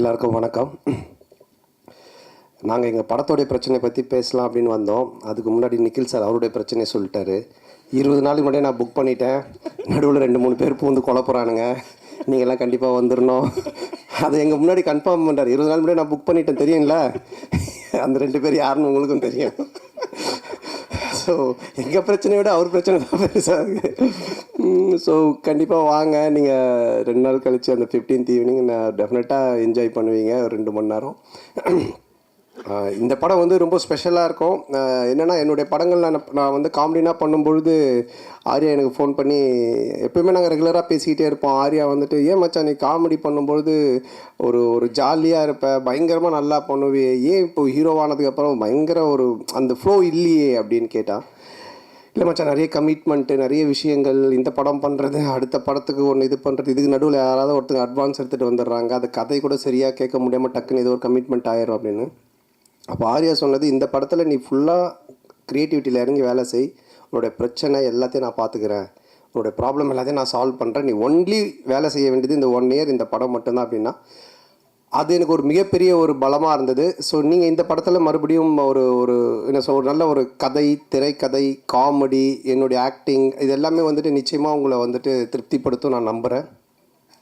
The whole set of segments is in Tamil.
எல்லாருக்கும் வணக்கம். நாங்கள் எங்கள் படத்தோடைய பிரச்சனையை பற்றி பேசலாம் அப்படின்னு வந்தோம். அதுக்கு முன்னாடி நிக்கில் சார் அவருடைய பிரச்சனையை சொல்லிட்டாரு. 20 நாளுக்கு முன்னாடியே நான் புக் பண்ணிட்டேன். நடுவில் 2-3 பேர் பூந்து குழப்புறானுங்க, நீங்கள்லாம் கண்டிப்பாக வந்துடணும். அதை எங்கள் முன்னாடி கன்ஃபார்ம் பண்ணுறாரு. 20 நாள் முன்னாடி நான் புக் பண்ணிட்டேன் தெரியுங்களா? அந்த 2 பேர் யாருன்னு உங்களுக்கும் தெரியும். ஸோ எங்கள் பிரச்சனையை விட அவர் பிரச்சனை தான் பெருசாக இருக்குது. ஸோ கண்டிப்பாக வாங்க. நீங்கள் 2 நாள் கழித்து அந்த 15th ஈவினிங் நான் டெஃபினட்டாக என்ஜாய் பண்ணுவீங்க. ஒரு 2 மணி நேரம். இந்த படம் வந்து ரொம்ப ஸ்பெஷலாக இருக்கும். என்னென்னா என்னுடைய படங்கள் நான் வந்து காமெடினாக பண்ணும்பொழுது ஆர்யா எனக்கு ஃபோன் பண்ணி, எப்போயுமே நாங்கள் ரெகுலராக பேசிக்கிட்டே இருப்போம். ஆர்யா வந்துட்டு, ஏன் மச்சான் நீ காமெடி பண்ணும்பொழுது ஒரு ஜாலியாக இருப்ப, பயங்கரமாக நல்லா பண்ணுவே, ஏன் இப்போ ஹீரோவானதுக்கப்புறம் பயங்கர அந்த ஃப்ளோ இல்லையே அப்படின்னு கேட்டான். இல்லை மச்சான், நிறைய கமிட்மெண்ட்டு, நிறைய விஷயங்கள், இந்த படம் பண்ணுறது, அடுத்த படத்துக்கு ஒன்று இது பண்ணுறது, இதுக்கு நடுவில் யாராவது ஒருத்தங்க அட்வான்ஸ் எடுத்துகிட்டு வந்துடுறாங்க, அந்த கதை கூட சரியாக கேட்க முடியாமல் டக்குன்னு ஏதோ ஒரு கமிட்மெண்ட் ஆயிரும் அப்படின்னு. அப்போ ஆர்யா சொன்னது, இந்த படத்தில் நீ ஃபுல்லாக க்ரியேட்டிவிட்டியில் இறங்கி வேலை செய், உன்னோடைய பிரச்சனை எல்லாத்தையும் நான் பார்த்துக்கிறேன், உன்னோடைய ப்ராப்ளம் எல்லாத்தையும் நான் சால்வ் பண்ணுறேன், நீ ஒன்லி வேலை செய்ய வேண்டியது இந்த 1 இயர் இந்த படம் மட்டும்தான் அப்படின்னா, அது எனக்கு ஒரு மிகப்பெரிய ஒரு பலமாக இருந்தது. ஸோ நீங்கள் இந்த படத்தில் மறுபடியும் என்ன ஒரு நல்ல ஒரு கதை, திரைக்கதை, காமெடி, என்னுடைய ஆக்டிங், இது எல்லாமே வந்துட்டு நிச்சயமாக உங்களை வந்துட்டு திருப்திப்படுத்தும் நான் நம்புகிறேன்.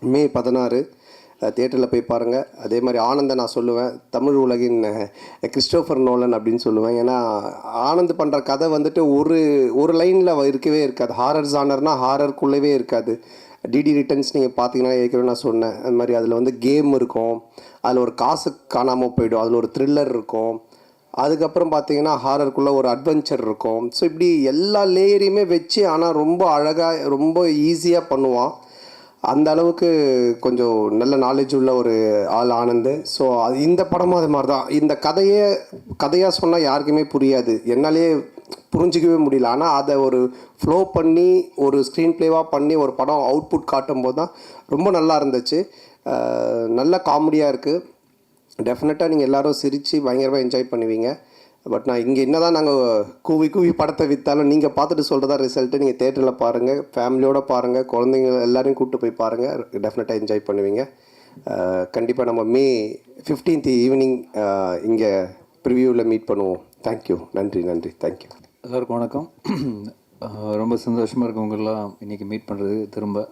மே 16 தியேட்டரில் போய் பாருங்கள். அதே மாதிரி ஆனந்தை நான் சொல்லுவேன், தமிழ் உலகின் கிறிஸ்டோஃபர் நோலன் அப்படின்னு சொல்லுவேன். ஏன்னா ஆனந்த் பண்ணுற கதை வந்துட்டு ஒரு லைனில் இருக்கவே இருக்காது. ஹாரர் ஜானர்னால் ஹாரருக்குள்ளவே இருக்காது. டிடி ரிட்டர்ன்ஸ் நீங்கள் பார்த்தீங்கன்னா ஏற்கனவே நான் சொன்னேன், அது மாதிரி அதில் வந்து கேம் இருக்கும், அதில் ஒரு காசு காணாமல் போய்டும், அதில் ஒரு த்ரில்லர் இருக்கும், அதுக்கப்புறம் பார்த்தீங்கன்னா ஹாரருக்குள்ளே ஒரு அட்வென்ச்சர் இருக்கும். ஸோ இப்படி எல்லா லேயரையுமே வச்சு, ஆனால் ரொம்ப அழகாக ரொம்ப ஈஸியாக பண்ணுவான். அந்த அளவுக்கு கொஞ்சம் நல்ல நாலேஜ் உள்ள ஒரு ஆள் ஆனந்து. ஸோ இந்த படமும் அது மாதிரி தான். இந்த கதையாக சொன்னால் யாருக்குமே புரியாது, என்னாலே புரிஞ்சிக்கவே முடியல. ஆனால் அதை ஒரு ஃப்ளோ பண்ணி ஒரு ஸ்க்ரீன் ப்ளேவாக பண்ணி ஒரு படம் அவுட்புட் காட்டும்போது தான் ரொம்ப நல்லா இருந்துச்சு. நல்ல காமெடியாக இருக்குது. டெஃபினட்டாக நீங்கள் எல்லோரும் சிரித்து பயங்கரமாக என்ஜாய் பண்ணுவீங்க. பட் நான் இங்கே என்ன தான் நாங்கள் கூவி படத்தை விற்றாலும் நீங்கள் பார்த்துட்டு சொல்கிறதா ரிசல்ட்டு. நீங்கள் தேட்டரில் பாருங்கள், ஃபேமிலியோடு பாருங்கள், குழந்தைங்க எல்லோரையும் கூப்பிட்டு போய் பாருங்கள், டெஃபினட்டாக என்ஜாய் பண்ணுவீங்க. கண்டிப்பாக நம்ம மே 15th ஈவினிங் இங்கே ப்ரிவியூவில் மீட் பண்ணுவோம். தேங்க்யூ. நன்றி. தேங்க்யூ. எல்லாருக்கும் வணக்கம். ரொம்ப சந்தோஷமாக இருக்கும் உங்களெலாம் இன்றைக்கி மீட் பண்ணுறது திரும்ப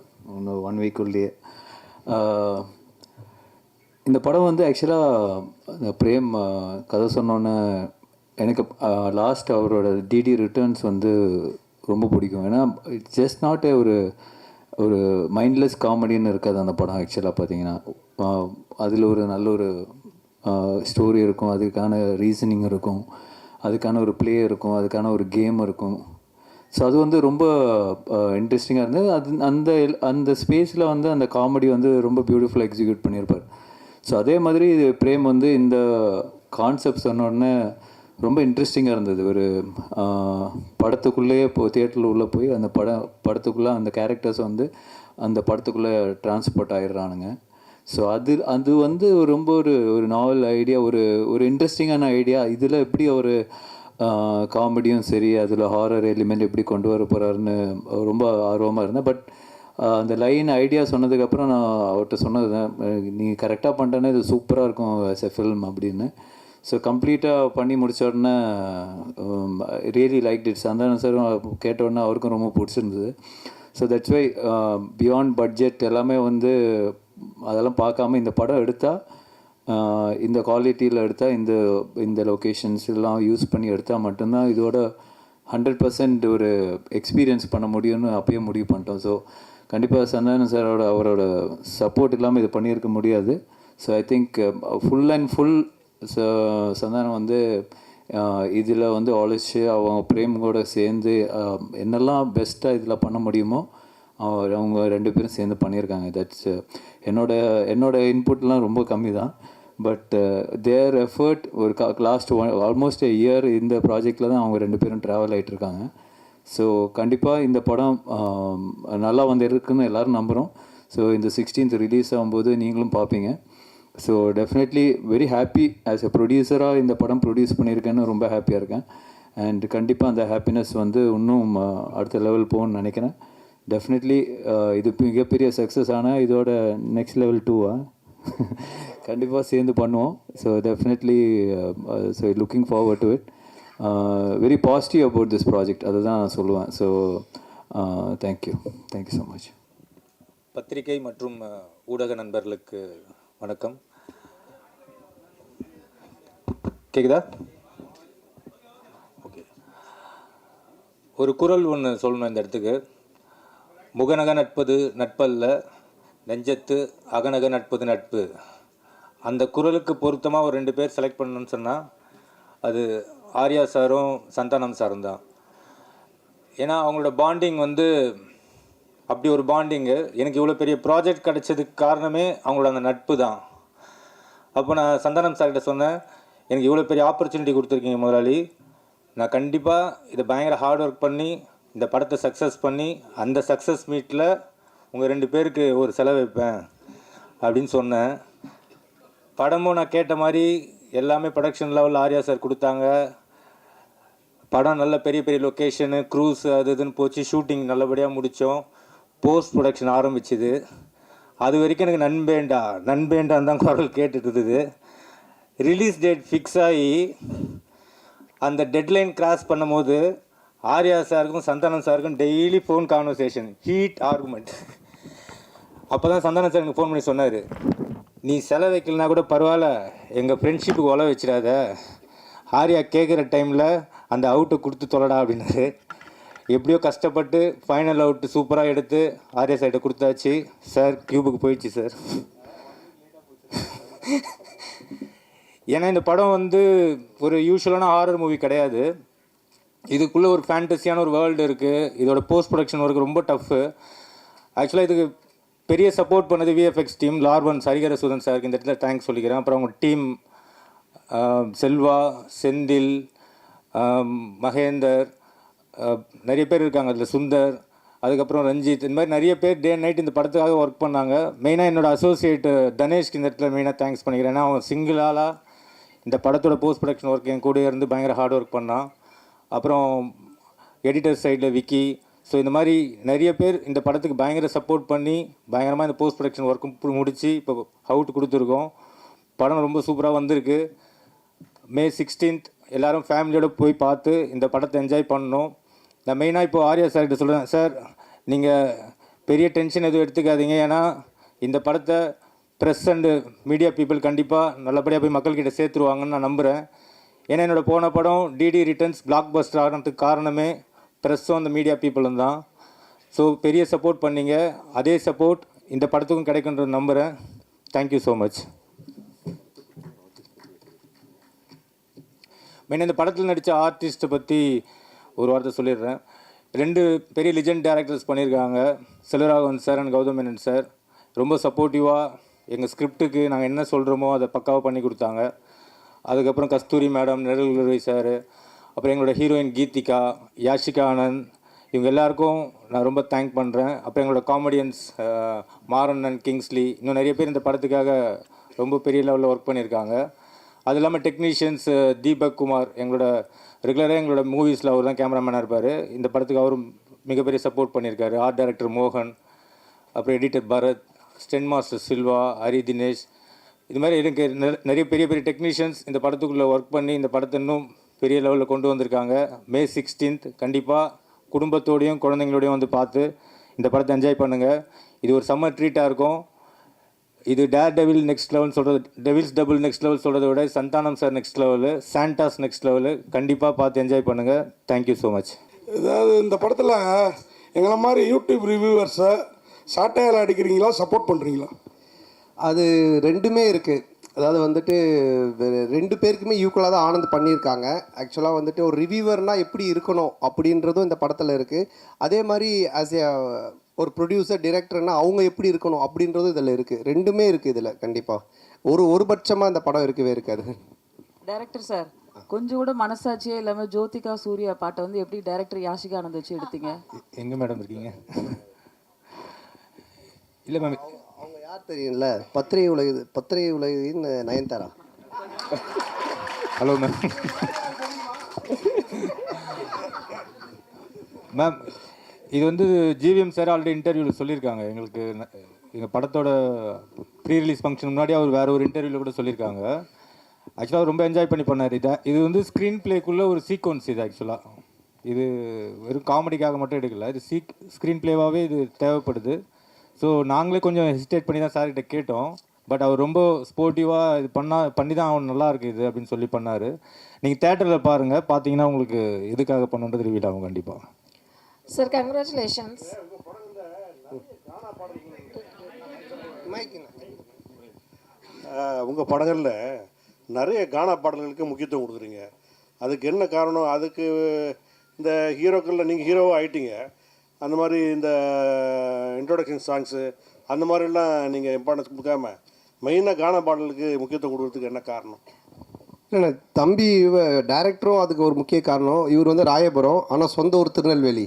1 வீக்குள்ளேயே. இந்த படம் வந்து ஆக்சுவலாக பிரேம் கதை சொன்னோன்னே எனக்கு லாஸ்ட் அவரோட டிடி ரிட்டர்ன்ஸ் வந்து ரொம்ப பிடிக்கும். ஏன்னா இட்ஸ் ஜஸ்ட் நாட் ஒரு மைண்ட்லெஸ் காமெடின்னு இருக்காது அந்த படம். ஆக்சுவலாக பார்த்தீங்கன்னா அதில் ஒரு நல்ல ஒரு ஸ்டோரி இருக்கும், அதுக்கான ரீசனிங் இருக்கும், அதுக்கான ஒரு ப்ளே இருக்கும், அதுக்கான ஒரு கேம் இருக்கும். ஸோ அது வந்து ரொம்ப இன்ட்ரெஸ்டிங்காக இருந்தது. அந்த அந்த ஸ்பேஸில் வந்து அந்த காமெடி வந்து ரொம்ப பியூட்டிஃபுல்லாக எக்ஸிக்யூட் பண்ணியிருப்பார். ஸோ அதே மாதிரி பிரேம் வந்து இந்த கான்செப்ட் சொன்னோடனே ரொம்ப இன்ட்ரெஸ்டிங்காக இருந்தது. ஒரு படத்துக்குள்ளேயே தியேட்டரில் உள்ளே போய் அந்த படத்துக்குள்ளே அந்த கேரக்டர்ஸ் வந்து அந்த படத்துக்குள்ளே டிரான்ஸ்போர்ட் ஆகிடுறானுங்க. ஸோ அது வந்து ரொம்ப ஒரு நாவல் ஐடியா, ஒரு இன்ட்ரெஸ்டிங்கான ஐடியா. இதில் எப்படி ஒரு காமெடியும் சரி, அதில் ஹாரர் எலிமெண்ட் எப்படி கொண்டு வர போகிறாருன்னு ரொம்ப ஆர்வமாக இருந்தேன். பட் அந்த லைன் ஐடியா சொன்னதுக்கப்புறம் நான் அவர்கிட்ட சொன்னது தான், நீ கரெக்டாக பண்ணிட்டேன்னா இது சூப்பராக இருக்கும் ஆஸ் எ ஃபில்ம் அப்படின்னு. ஸோ கம்ப்ளீட்டாக பண்ணி முடித்த உடனே really like it. Santhanam sir கேட்ட உடனே அவருக்கும் ரொம்ப பிடிச்சிருந்தது. So that's why beyond budget எல்லாமே வந்து அதெல்லாம் பார்க்காம இந்த படம் எடுத்தால், இந்த குவாலிட்டியில் எடுத்தால், இந்த லொக்கேஷன்ஸ் எல்லாம் யூஸ் பண்ணி எடுத்தால் மட்டும்தான் இதோட 100% ஒரு எக்ஸ்பீரியன்ஸ் பண்ண முடியும்னு அப்பயே முடிவு பண்ணிட்டோம். ஸோ கண்டிப்பாக சந்தானம் சாரோட அவரோட சப்போர்ட் இல்லாமல் இது பண்ணியிருக்க முடியாது. So I think full and full Santhanam வந்து இதில் வந்து ஆலோசிச்சு அவங்க பிரேம் கூட சேர்ந்து என்னெல்லாம் பெஸ்ட்டாக இதில் பண்ண முடியுமோ அவங்க 2 பேரும் சேர்ந்து பண்ணியிருக்காங்க. தட்ஸ் என்னோட இன்புட்லாம் ரொம்ப கம்மி தான். பட் தேர் எஃபர்ட் ஒரு லாஸ்ட் ஆல்மோஸ்ட் a year இந்த ப்ராஜெக்டில் தான் அவங்க 2 பேரும் ட்ராவல் ஆகிட்டுருக்காங்க. ஸோ கண்டிப்பாக இந்த படம் நல்லா வந்து இருக்குன்னு எல்லோரும் நம்புகிறோம். ஸோ இந்த 16th ரிலீஸ் ஆகும்போது நீங்களும் பார்ப்பீங்க. So definitely very happy as a ப்ரொடியூசராக இந்த படம் ப்ரொடியூஸ் பண்ணியிருக்கேன்னு ரொம்ப ஹாப்பியாக இருக்கேன். அண்ட் கண்டிப்பாக அந்த ஹாப்பினஸ் வந்து இன்னும் அடுத்த லெவல் போகணும்னு நினைக்கிறேன். டெஃபினெட்லி இது மிகப்பெரிய சக்ஸஸ் ஆனால் இதோட நெக்ஸ்ட் லெவல் 2 கண்டிப்பாக சேர்ந்து பண்ணுவோம். So definitely so looking forward to it. Very positive about this project, அதை தான் நான் சொல்லுவேன். So thank you so much. பத்திரிகை மற்றும் ஊடக நண்பர்களுக்கு வணக்கம். கேக்குதா? ஓகே. ஒரு குறள் ஒன்று சொல்லணும் இந்த இடத்துக்கு. முகநக நட்பது நட்பல்ல, நெஞ்சத்து அகநக நட்பது நட்பு. அந்த குறளுக்கு பொருத்தமாக ஒரு 2 பேர் செலக்ட் பண்ணணும்னு சொன்னால் அது ஆர்யா சாரும் சந்தானம் சாரும் தான். ஏன்னா அவங்களோட பாண்டிங் வந்து அப்படி ஒரு பாண்டிங்கு. எனக்கு இவ்வளோ பெரிய ப்ராஜெக்ட் கிடைச்சதுக்கு காரணமே அவங்களோட அந்த நட்பு தான். அப்போ நான் சந்தானம் சார்கிட்ட சொன்னேன், எனக்கு இவ்வளோ பெரிய ஆப்பர்ச்சுனிட்டி கொடுத்துருக்கீங்க முதலாளி, நான் கண்டிப்பாக இதை பயங்கர ஹார்ட் ஒர்க் பண்ணி இந்த படத்தை சக்ஸஸ் பண்ணி அந்த சக்ஸஸ் மீட்டில் உங்கள் 2 பேருக்கு ஒரு செலவு வைப்பேன் அப்படின்னு சொன்னேன். படமும் நான் கேட்ட மாதிரி எல்லாமே ப்ரொடக்ஷன் லெவலில் ஆர்யா சார் கொடுத்தாங்க. படம் நல்ல பெரிய பெரிய லொக்கேஷனு, க்ரூஸ் அது இதுன்னு போச்சு. ஷூட்டிங் நல்லபடியாக முடித்தோம். போஸ்ட் ப்ரொடக்ஷன் ஆரம்பிச்சுது. அது வரைக்கும் எனக்கு நண்பேண்டான்னு தான் குரல் கேட்டுட்டு இருந்தது. ரிலீஸ் டேட் ஃபிக்ஸ் ஆகி அந்த டெட்லைன் கிராஸ் பண்ணும்போது ஆர்யா சாருக்கும் சந்தானம் சாருக்கும் daily phone conversation, heat argument. அப்போ தான் சந்தானம் சார் எனக்கு ஃபோன் பண்ணி சொன்னார், நீ செலவு வைக்கலனா கூட பரவாயில்ல, எங்கள் ஃப்ரெண்ட்ஷிப்புக்கு உழ வச்சிடாத, ஆர்யா கேட்குற டைமில் அந்த அவுட்டை கொடுத்து தொலைடா அப்படின்னாரு. எப்படியோ கஷ்டப்பட்டு ஃபைனல் அவுட்டு சூப்பராக எடுத்து ஆர்யா சார்கிட்ட கொடுத்தாச்சு. சார் கியூபுக்கு போயிடுச்சு சார். ஏன்னா இந்த படம் வந்து ஒரு யூஸ்வலான ஹாரர் மூவி கிடையாது. இதுக்குள்ளே ஒரு ஃபேண்டஸியான ஒரு வேர்ல்டு இருக்குது. இதோட போஸ்ட் ப்ரொடக்ஷன் ஒர்க் ரொம்ப டஃப்பு. ஆக்சுவலாக இதுக்கு பெரிய சப்போர்ட் பண்ணது விஎஃப்எக்ஸ் டீம், லார்வன் சரிகர சுதன் சாருக்கு இந்த இடத்துல தேங்க்ஸ் சொல்லிக்கிறேன். அப்புறம் அவங்க டீம் செல்வா, செந்தில், மகேந்தர், நிறைய பேர் இருக்காங்க அதில், சுந்தர், அதுக்கப்புறம் ரஞ்சித், இந்த மாதிரி நிறைய பேர் டே அண்ட் நைட் இந்த படத்துக்காக ஒர்க் பண்ணாங்க. மெயினாக என்னோடய அசோசியேட்டு தனேஷ்க்கு இந்த இடத்துல மெயினாக தேங்க்ஸ் பண்ணிக்கிறேன். ஏன்னா அவன் சிங்கிளாக இந்த படத்தோட போஸ்ட் ப்ரொடக்ஷன் ஒர்க் என் கூட இருந்து பயங்கர ஹார்ட் ஒர்க் பண்ணான். அப்புறம் எடிட்டர் சைடில் விக்கி. ஸோ இந்த மாதிரி நிறைய பேர் இந்த படத்துக்கு பயங்கர சப்போர்ட் பண்ணி பயங்கரமாக இந்த போஸ்ட் ப்ரொடக்ஷன் ஒர்க்கும் முடித்து இப்போ அவுட் கொடுத்துருக்கோம். படம் ரொம்ப சூப்பராக வந்திருக்கு. May 16th எல்லோரும் ஃபேமிலியோடு போய் பார்த்து இந்த படத்தை என்ஜாய் பண்ணணும். நான் மெயினாக இப்போ ஆர்யா சார்கிட்ட சொல்கிறேன், சார் நீங்கள் பெரிய டென்ஷன் எதுவும் எடுத்துக்காதீங்க. ஏன்னா இந்த படத்தை ப்ரெஸ் அண்டு மீடியா பீப்புள் கண்டிப்பாக நல்லபடியாக போய் மக்கள்கிட்ட சேர்த்துருவாங்கன்னு நான் நம்புகிறேன். ஏன்னா என்னோடய போன படம் டிடி ரிட்டர்ன்ஸ் பிளாக் பஸ்டர் ஆகிறதுக்கு காரணமே ப்ரெஸ்ஸும் அந்த மீடியா பீப்புளும் தான். ஸோ பெரிய சப்போர்ட் பண்ணிங்க. அதே சப்போர்ட் இந்த படத்துக்கும் கிடைக்குன்றது நம்புகிறேன். Thank you so much. மெயின் இந்த படத்தில் நடித்த ஆர்டிஸ்ட்டை பற்றி ஒரு வார்த்தை சொல்லிடுறேன். 2 பெரிய லிஜெண்ட் டேரக்டர்ஸ் பண்ணியிருக்காங்க, Selvaraghavan sir and Gautham Menon sir. ரொம்ப சப்போர்ட்டிவாக எங்கள் ஸ்கிரிப்டுக்கு நாங்கள் என்ன சொல்கிறோமோ அதை பக்காவாக பண்ணி கொடுத்தாங்க. அதுக்கப்புறம் கஸ்தூரி மேடம், நிழல் சார், அப்புறம் எங்களோட ஹீரோயின் கீதிகா, யாஷிகா ஆனந்த், இவங்க எல்லாருக்கும் நான் ரொம்ப தேங்க் பண்ணுறேன். அப்புறம் எங்களோட காமெடியன்ஸ் மாறன் அண்ட் கிங்ஸ்லி, இன்னும் நிறைய பேர் இந்த படத்துக்காக ரொம்ப பெரிய லெவலில் ஒர்க் பண்ணியிருக்காங்க. அது இல்லாமல் டெக்னீஷியன்ஸ் தீபக் குமார், எங்களோட ரெகுலராக எங்களோட மூவிஸில் அவர் தான் கேமராமேனாக இருப்பார். இந்த படத்துக்கு அவரும் மிகப்பெரிய சப்போர்ட் பண்ணியிருக்காரு. ஆர்ட் டைரக்டர் மோகன், அப்புறம் editor Bharath, stunt master Silva, Hari Dinesh, இது மாதிரி எனக்கு நிறைய பெரிய பெரிய டெக்னீஷியன்ஸ் இந்த படத்துக்குள்ளே ஒர்க் பண்ணி இந்த படத்தை இன்னும் பெரிய லெவலில் கொண்டு வந்திருக்காங்க. May 16th கண்டிப்பாக குடும்பத்தோடையும் குழந்தைங்களோடையும் வந்து பார்த்து இந்த படத்தை என்ஜாய் பண்ணுங்கள். இது ஒரு சம்மர் ட்ரீட்டாக இருக்கும். இது டேர் டெவில் நெக்ஸ்ட் லெவல் சொல்கிறது, டெவில்ஸ் டபுள் நெக்ஸ்ட் லெவல் சொல்கிறத விட Santhanam sir next level, Santa's next level. கண்டிப்பாக பார்த்து என்ஜாய் பண்ணுங்கள். Thank you so much. அதாவது இந்த படத்தில் எங்களை மாதிரி யூடியூப் ரிவ்யூவர்ஸை சாட்டையால் அடிக்கிறீங்களா, சப்போர்ட் பண்ணுறீங்களா? அது ரெண்டுமே இருக்குது. அதாவது வந்துட்டு 2 பேருக்குமே ஈக்குவலாக தான் ஆனந்த் பண்ணியிருக்காங்க. ஆக்சுவலாக வந்துட்டு ஒரு ரிவ்யூவர்னால் எப்படி இருக்கணும் அப்படின்றதும் இந்த படத்தில் இருக்குது. அதே மாதிரி ஆஸ் ஏ ஒரு ப்ரொடியூசர் டிரெக்டர்னா அவங்க எப்படி இருக்கணும் அப்படின்றதும் இதில் இருக்குது. ரெண்டுமே இருக்குது இதில். கண்டிப்பாக ஒரு பட்சமாக இந்த படம் இருக்கவே இருக்காது. டைரக்டர் சார், கொஞ்சம் கூட மனசாட்சியே இல்லாமல் ஜோதிகா சூர்யா பாட்டை வந்து எப்படி டைரக்டர் யாஷிகா ஆனந்த் வச்சு எடுத்தீங்க? எங்கே மேடம் இருக்கீங்க? இல்லை மேம், அவங்க யார் தெரியும்ல, பத்திரிகை உலகின் நயன்தாரா. Hello ma'am. மேம் இது வந்து ஜிவிஎம் சார் ஆல்ரெடி இன்டர்வியூவில் சொல்லியிருக்காங்க. எங்களுக்கு எங்கள் படத்தோட ப்ரீ ரிலீஸ் ஃபங்க்ஷன் முன்னாடி அவர் வேறு ஒரு இன்டர்வியூவில் கூட சொல்லியிருக்காங்க. ஆக்சுவலாக அவர் ரொம்ப என்ஜாய் பண்ணி பண்ணார். இது வந்து ஸ்க்ரீன் பிளேக்குள்ளே ஒரு சீக்வன்ஸ். இது ஆக்சுவலாக இது வெறும் காமெடிக்காக மட்டும் எடுக்கல, இது ஸ்க்ரீன் பிளேவாகவே இது தேவைப்படுது. ஸோ நாங்களே கொஞ்சம் ஹெசிடேட் பண்ணி தான் சார்கிட்ட கேட்டோம். பட் அவர் ரொம்ப ஸ்போர்ட்டிவாக இது பண்ணி தான் அவன் நல்லா இருக்குது இது அப்படின்னு சொல்லி பண்ணார். நீங்கள் தேட்டரில் பாருங்கள், பார்த்தீங்கன்னா உங்களுக்கு எதுக்காக பண்ணுன்றது ரிவீல் ஆகும் கண்டிப்பாக. Sir congratulations. உங்கள் படங்களில் நிறைய கானா பாடல்களுக்கு முக்கியத்துவம் கொடுக்குறீங்க. அதுக்கு என்ன காரணம்? அதுக்கு இந்த ஹீரோக்களில் நீங்கள் ஹீரோவாக ஆகிட்டீங்க, அந்த மாதிரி இந்த இன்ட்ரோடக்ஷன் சாங்ஸு அந்த மாதிரிலாம் நீங்கள் இம்பார்ட்டன்ஸ் கொடுக்காம மெயினாக கானா பாடலுக்கு முக்கியத்துவம் கொடுக்குறதுக்கு என்ன காரணம்? இல்லை தம்பி டைரக்டரும் அதுக்கு ஒரு முக்கிய காரணம். இவர் வந்து ராயபுரம், ஆனால் சொந்த ஊர் திருநெல்வேலி.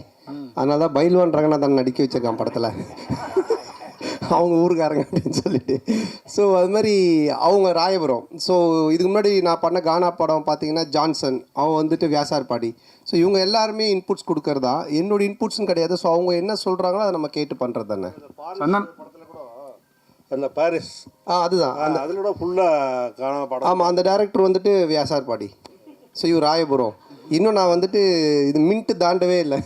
அதனால தான் பைல்வான் ரங்கநாதன் நடிக்க வச்சிருக்கான் படத்தில், அவங்க ஊருக்காரங்க அப்படின்னு சொல்லிட்டு. ஸோ அது மாதிரி அவங்க ராயபுரம். ஸோ இதுக்கு முன்னாடி நான் பண்ண கானா படம் பார்த்தீங்கன்னா ஜான்சன், அவன் வந்துட்டு வியாசார்பாடி. ஸோ இவங்க எல்லாருமே இன்புட்ஸ் கொடுக்கறதா, என்னோட இன்புட்ஸும் கிடையாது. ஸோ அவங்க என்ன சொல்கிறாங்களோ அதை நம்ம கேட்டு பண்ணுறது தானே. அந்த பாரிஸ் அதுதான் அதிலோட ஃபுல்லாக கானா பாடம். ஆமாம், அந்த டைரக்டர் வந்துட்டு வியாசார்பாடி. ஸோ இவர் ராயபுரம். இன்னும் நான் வந்துட்டு இது மின்ட்டு தாண்டவே இல்லை.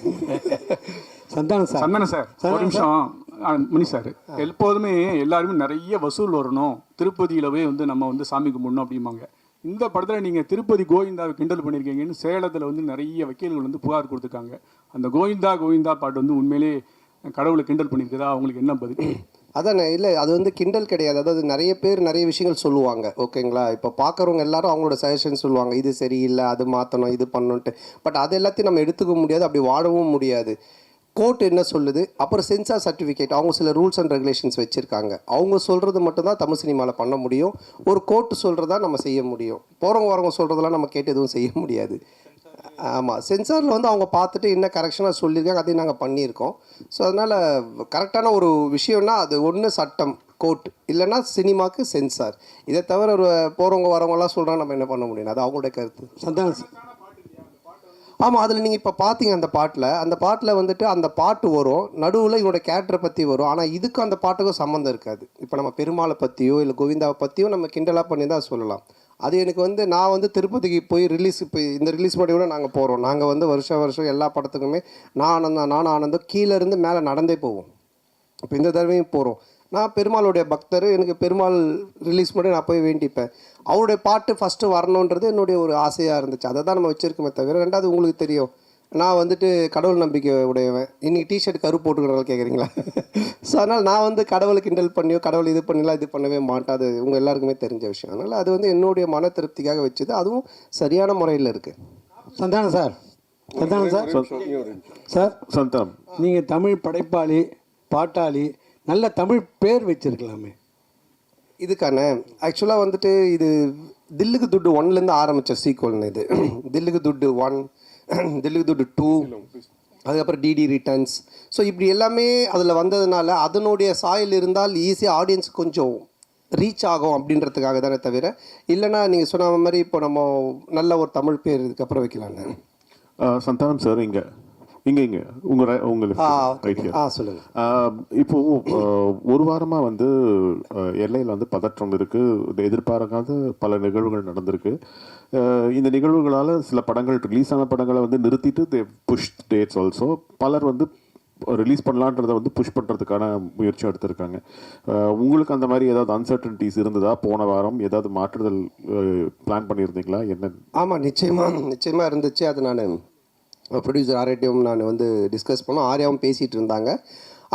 சந்தானம் சார் ஒரு நிமிஷம். மணி சார் எப்போதுமே எல்லாருமே நிறைய வசூல் வரணும், திருப்பதியில் போய் வந்து நம்ம வந்து சாமி கும்பிடணும் அப்படிம்பாங்க. இந்த படத்தில் நீங்கள் திருப்பதி கோவிந்தாவை கிண்டல் பண்ணியிருக்கீங்கன்னு சேலத்தில் வந்து நிறைய வக்கீல்கள் வந்து புகார் கொடுத்துருக்காங்க. அந்த கோவிந்தா கோவிந்தா பாட்டு வந்து உண்மையிலே கடவுளை கிண்டல் பண்ணியிருக்குதா? அவங்களுக்கு என்ன பதில்? அதானே, இல்லை அது வந்து கிண்டல் கிடையாது. அதாவது நிறைய பேர் நிறைய விஷயங்கள் சொல்லுவாங்க, ஓகேங்களா. இப்போ பார்க்குறவங்க எல்லாரும் அவங்களோட சஜஷன் சொல்லுவாங்க, இது சரியில்லை, அது மாற்றணும், இது பண்ணணுன்ட்டு. பட் அது எல்லாத்தையும் நம்ம எடுத்துக்க முடியாது, அப்படி வாழவும் முடியாது. கோர்ட் என்ன சொல்லுது, அப்புறம் சென்சார் சர்டிஃபிகேட், அவங்க சில ரூல்ஸ் அண்ட் ரெகுலேஷன்ஸ் வச்சுருக்காங்க. அவங்க சொல்கிறது மட்டும்தான் தமிழ் சினிமாவில் பண்ண முடியும். ஒரு கோர்ட் சொல்கிறதா நம்ம செய்ய முடியும். போகிறவங்க வரவங்க சொல்கிறதெல்லாம் நம்ம கேட்டு எதுவும் செய்ய முடியாது. ஆமாம், சென்சாரில் வந்து அவங்க பார்த்துட்டு என்ன கரெக்ஷனாக சொல்லியிருக்காங்க, அதையும் நாங்கள் பண்ணியிருக்கோம். ஸோ அதனால் கரெக்டான ஒரு விஷயம்னா அது ஒன்று சட்டம் கோர்ட், இல்லைன்னா சினிமாவுக்கு சென்சார். இதை தவிர ஒரு போகிறவங்க வரவங்கலாம் சொல்கிறாங்க, நம்ம என்ன பண்ண முடியும், அது அவங்களுடைய கருத்து. சந்தானம் சார். ஆமாம், அதில் நீங்கள் இப்போ பார்த்தீங்க அந்த பாட்டில் வந்துட்டு அந்த பாட்டு வரும், நடுவில் இவரோட கேரக்டரை பற்றி வரும். ஆனால் இதுக்கும் அந்த பாட்டுக்கும் சம்மந்தம் இருக்காது. இப்போ நம்ம பெருமாளை பற்றியோ இல்லை கோவிந்தாவை பற்றியோ நம்ம கிண்டலாக பண்ணி தான் சொல்லலாம். அது எனக்கு வந்து நான் வந்து திருப்பதிக்கு போய் இப்போ இந்த ரிலீஸ் பண்ணி கூட நாங்கள் போகிறோம். நாங்கள் வந்து வருஷம் எல்லா படத்துக்குமே நானும் ஆனந்தம் கீழேருந்து மேலே நடந்தே போவோம். இப்போ இந்த தடவையும் போகிறோம். நான் பெருமாளுடைய பக்தர், எனக்கு பெருமாள் ரிலீஸ் பண்ணி நான் போய் வேண்டிப்பேன். அவருடைய பாட்டு ஃபஸ்ட்டு வரணுன்றது என்னுடைய ஒரு ஆசையாக இருந்துச்சு. அதை தான் நம்ம வச்சுருக்கோமே தவிர. ரெண்டாவது உங்களுக்கு தெரியும், நான் வந்துட்டு கடவுள் நம்பிக்கை உடையவன். இன்றைக்கி டிஷர்ட் கரு போட்டுக்கிறவங்க கேட்குறீங்களா? ஸோ அதனால் நான் வந்து கடவுளை கிண்டல் பண்ணியோ கடவுள் இது பண்ணலாம் இது பண்ணவே மாட்டேன். அது உங்கள் எல்லாருக்குமே தெரிஞ்ச விஷயம். அதனால் அது வந்து என்னுடைய மன திருப்திக்காக வச்சுது, அதுவும் சரியான முறையில் இருக்குது. சந்தானம் சார் சந்தானம், நீங்கள் தமிழ் படைப்பாளி, பாட்டாளி, நல்ல தமிழ் பேர் வச்சிருக்கலாமே. இதுக்கான ஆக்சுவலாக வந்துட்டு இது தில்லுக்கு துட்டு 1லேருந்து ஆரம்பித்த சீக்வல்னு. இது தில்லுக்கு துட்டு 1, தில்லுக்கு துட்டு 2, அதுக்கப்புறம் டிடி ரிட்டர்ன்ஸ். ஸோ இப்படி எல்லாமே அதில் வந்ததுனால அதனுடைய சாயல் இருந்தால் ஈஸியாக ஆடியன்ஸ் கொஞ்சம் ரீச் ஆகும் அப்படின்றதுக்காக தானே தவிர, இல்லைன்னா நீங்கள் சொன்ன மாதிரி இப்போ நம்ம நல்ல ஒரு தமிழ் பேர் இதுக்கப்புறம் வைக்கலான்னு. சந்தானம் சார், இங்கே உங்களுக்கு சொல்லுங்கள். இப்போது ஒரு வாரமாக வந்து எல்லையில் வந்து பதற்றம் இருக்குது, எதிர்பாராத பல நிகழ்வுகள் நடந்திருக்கு. இந்த நிகழ்வுகளால் சில படங்கள் ரிலீஸ் ஆன படங்களை வந்து நிறுத்திட்டு தே புஷ் டேட்ஸ் ஆல்சோ. பலர் வந்து ரிலீஸ் பண்ணலான்றதை வந்து புஷ் பண்ணுறதுக்கான முயற்சி எடுத்திருக்காங்க. உங்களுக்கு அந்த மாதிரி ஏதாவது அன்சர்டனிட்டிஸ் இருந்ததா? போன வாரம் ஏதாவது மாற்றுதல் பிளான் பண்ணியிருந்தீங்களா? என்ன? ஆமாம், நிச்சயமாக இருந்துச்சு. அது நான் ப்ரொடியூசர் ஆர்யாட்டையும் நான் வந்து டிஸ்கஸ் பண்ணோம், ஆர்யாவும் பேசிகிட்டு இருந்தாங்க.